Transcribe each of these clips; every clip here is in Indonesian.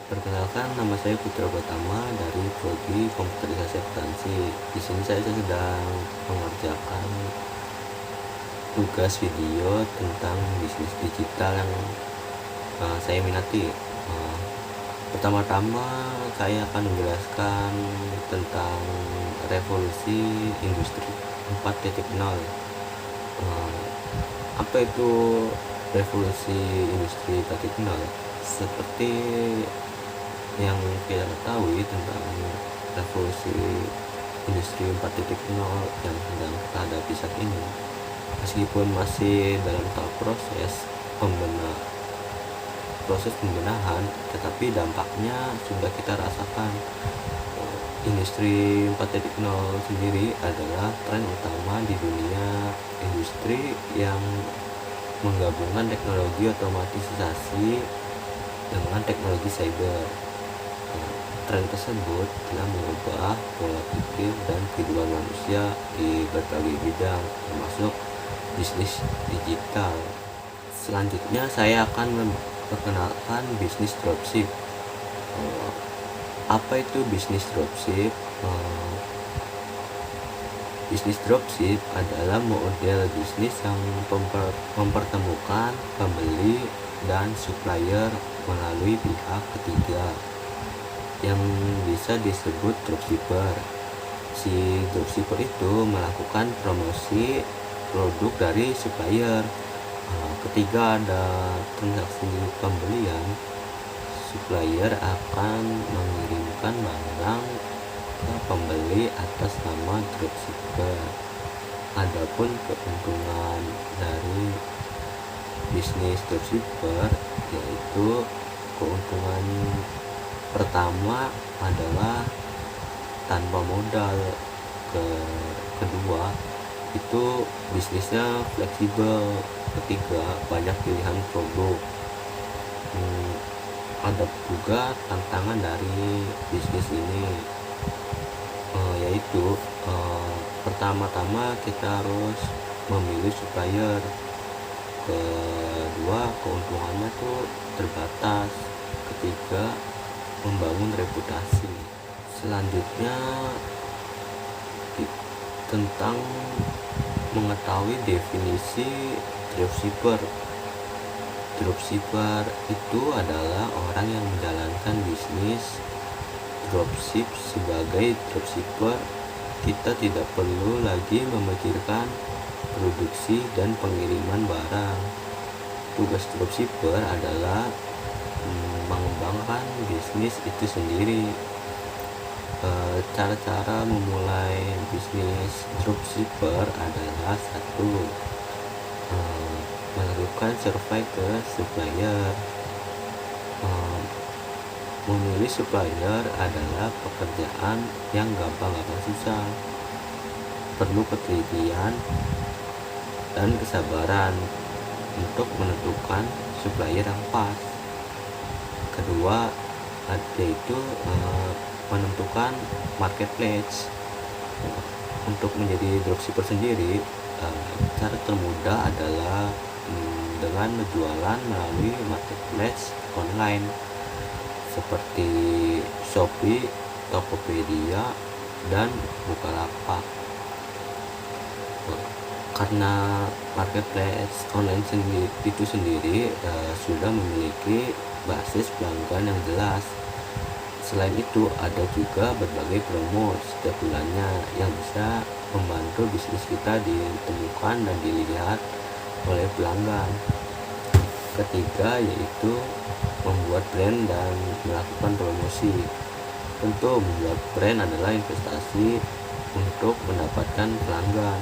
Perkenalkan, nama saya Putra Pratama dari Prodi Komputerisasi Akuntansi. Di sini saya sedang mengerjakan tugas video tentang bisnis digital yang saya minati. Pertama-tama saya akan menjelaskan tentang revolusi industri 4.0. Uh, apa itu revolusi industri 4.0? Seperti yang kita ketahui tentang revolusi industri 4.0 yang sedang kita hadapi saat ini, meskipun masih dalam tahap proses pembenahan, tetapi dampaknya sudah kita rasakan. Industri 4.0 sendiri adalah tren utama di dunia industri yang menggabungkan teknologi otomatisasi dengan teknologi cyber. Tren tersebut telah mengubah pola pikir dan kehidupan manusia di berbagai bidang, termasuk bisnis digital. Selanjutnya saya akan memperkenalkan bisnis dropship. Apa itu bisnis dropship? Bisnis dropship adalah model bisnis yang mempertemukan pembeli dan supplier melalui pihak ketiga, yang bisa disebut dropshipper. Si dropshipper itu melakukan promosi produk dari supplier. Ketika ada transaksi pembelian, supplier akan mengirimkan barang ke pembeli atas nama dropshipper. Adapun keuntungan dari bisnis dropshipper yaitu keuntungan pertama adalah tanpa modal. Kedua itu bisnisnya fleksibel. Ketiga, banyak pilihan produk. Ada juga tantangan dari bisnis ini, yaitu pertama-tama kita harus memilih supplier. Kedua, keuntungannya tuh terbatas. Ketiga, membangun reputasi. Selanjutnya tentang mengetahui definisi dropshipper. Dropshipper itu adalah orang yang menjalankan bisnis dropship. Sebagai dropshipper, kita tidak perlu lagi memikirkan produksi dan pengiriman barang. Tugas dropshipper adalah mengembangkan bisnis itu sendiri. Cara-cara memulai bisnis dropshipper adalah: satu, melakukan survei ke supplier. Memilih supplier adalah pekerjaan yang gampang-gampang susah. Perlu ketelitian dan kesabaran untuk menentukan supplier yang pas. Kedua, yaitu menentukan marketplace. Untuk menjadi dropshipper sendiri, cara termudah adalah dengan berjualan melalui marketplace online seperti Shopee, Tokopedia, dan Bukalapak. Karena marketplace online itu sendiri sudah memiliki basis pelanggan yang jelas. Selain itu, ada juga berbagai promo setiap bulannya yang bisa membantu bisnis kita ditemukan dan dilihat oleh pelanggan. Ketiga, yaitu membuat brand dan melakukan promosi. Tentu, membuat brand adalah investasi untuk mendapatkan pelanggan.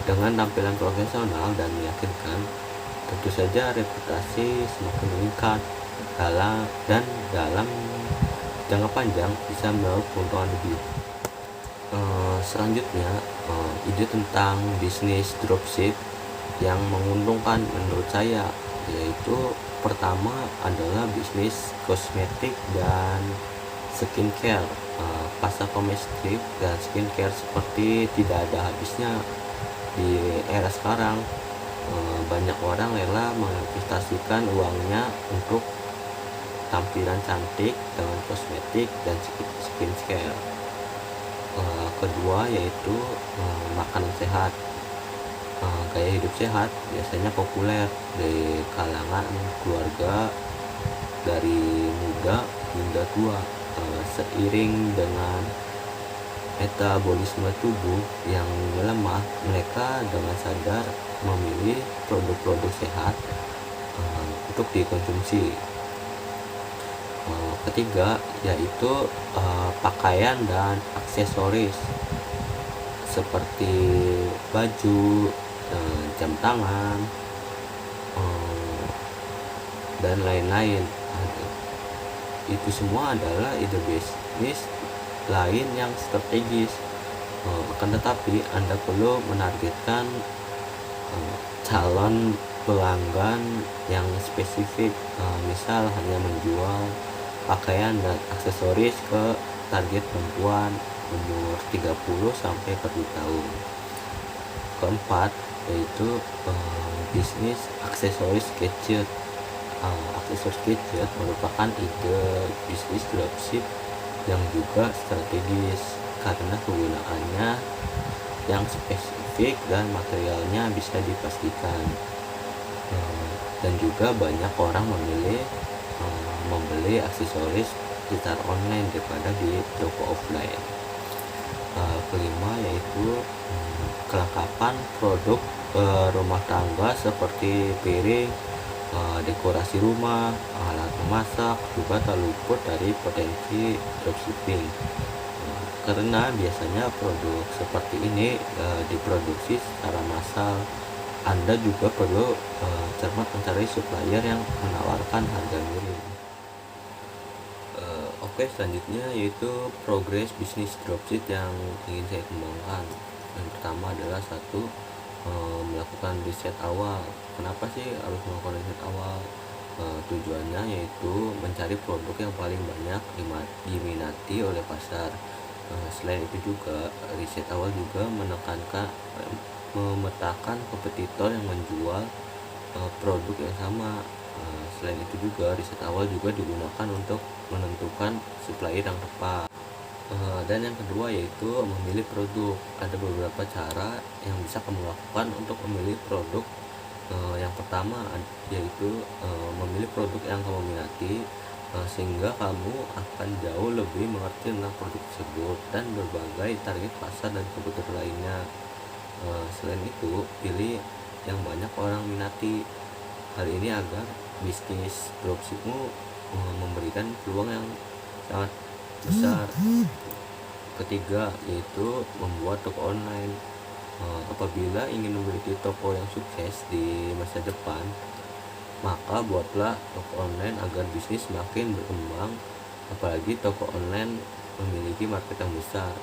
Dengan tampilan profesional dan meyakinkan, tentu saja reputasi semakin meningkat dalam jangka panjang bisa meraup keuntungan lebih. Selanjutnya, ide tentang bisnis dropship yang menguntungkan menurut saya, yaitu pertama adalah bisnis kosmetik dan skincare. Pasar kosmetik dan skincare seperti tidak ada habisnya di era sekarang. Banyak orang rela menginvestasikan uangnya untuk tampilan cantik dengan kosmetik dan skincare. Kedua yaitu makanan sehat. Gaya hidup sehat biasanya populer di kalangan keluarga dari muda hingga tua. Seiring dengan metabolisme tubuh yang melemah, mereka dengan sadar memilih produk-produk sehat untuk dikonsumsi. Ketiga yaitu pakaian dan aksesoris seperti baju, jam tangan, dan lain-lain. Itu semua adalah ide bisnis lain yang strategis. Akan tetapi Anda perlu menargetkan calon pelanggan yang spesifik, misal hanya menjual pakaian dan aksesoris ke target perempuan umur 30 sampai 40 tahun. Keempat yaitu bisnis aksesoris gadget. Aksesoris gadget merupakan ide bisnis dropship yang juga strategis karena penggunaannya yang spesifik dan materialnya bisa dipastikan. Dan juga banyak orang membeli aksesoris secara online daripada di toko offline. Kelima yaitu kelengkapan produk rumah tangga seperti piring, dekorasi rumah, alat memasak juga tak luput dari potensi dropshipping. Karena biasanya produk seperti ini diproduksi secara massal. Anda juga perlu cermat mencari supplier yang menawarkan harga miring. Oke, selanjutnya yaitu progres bisnis dropship yang ingin saya kembangkan. Yang pertama adalah melakukan riset awal. Kenapa sih harus melakukan riset awal? Tujuannya yaitu mencari produk yang paling banyak diminati oleh pasar. Selain itu juga riset awal juga memetakan kompetitor yang menjual produk yang sama. Selain itu juga riset awal juga digunakan untuk menentukan supplier yang tepat. Dan yang kedua yaitu memilih produk. Ada beberapa cara yang bisa kamu lakukan untuk memilih produk. Yang pertama yaitu memilih produk yang kamu minati, sehingga kamu akan jauh lebih mengerti tentang produk tersebut dan berbagai target pasar dan kebutuhan lainnya. Selain itu, pilih yang banyak orang minati. Hal ini agar bisnis dropshipmu memberikan peluang yang sangat besar. Ketiga yaitu membuat toko online. Apabila ingin memiliki toko yang sukses di masa depan, maka buatlah toko online agar bisnis semakin berkembang, apalagi toko online memiliki market yang besar.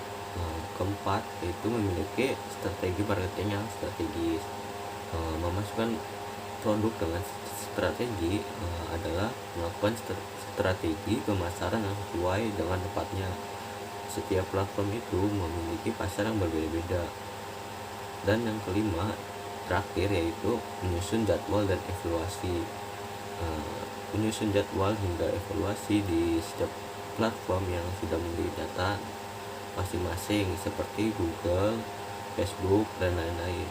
Keempat yaitu memiliki strategi marketing yang strategis. Memasukkan produk dengan strategi adalah melakukan strategi pemasaran yang sesuai dengan tepatnya. Setiap platform itu memiliki pasar yang berbeda-beda. Dan yang kelima terakhir yaitu menyusun jadwal dan evaluasi. Menyusun jadwal hingga evaluasi di setiap platform yang sudah memiliki data masing-masing seperti Google, Facebook, dan lain-lain.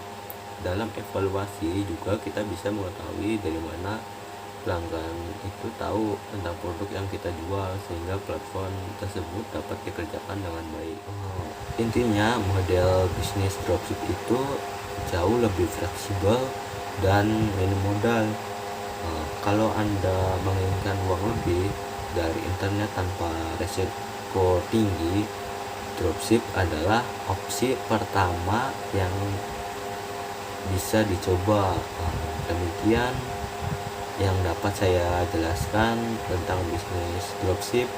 Dalam evaluasi juga kita bisa mengetahui dari mana pelanggan itu tahu tentang produk yang kita jual, sehingga platform tersebut dapat dikerjakan dengan baik. Intinya model bisnis dropship itu jauh lebih fleksibel dan minim modal. Kalau Anda menginginkan uang lebih dari internet tanpa resiko tinggi, dropship adalah opsi pertama yang bisa dicoba. Demikian yang dapat saya jelaskan tentang bisnis dropship.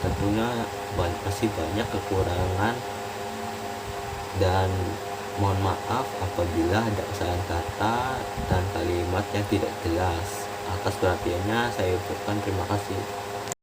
Tentunya masih banyak kekurangan dan mohon maaf apabila ada kesalahan kata dan kalimat yang tidak jelas. Atas perhatiannya saya ucapkan terima kasih.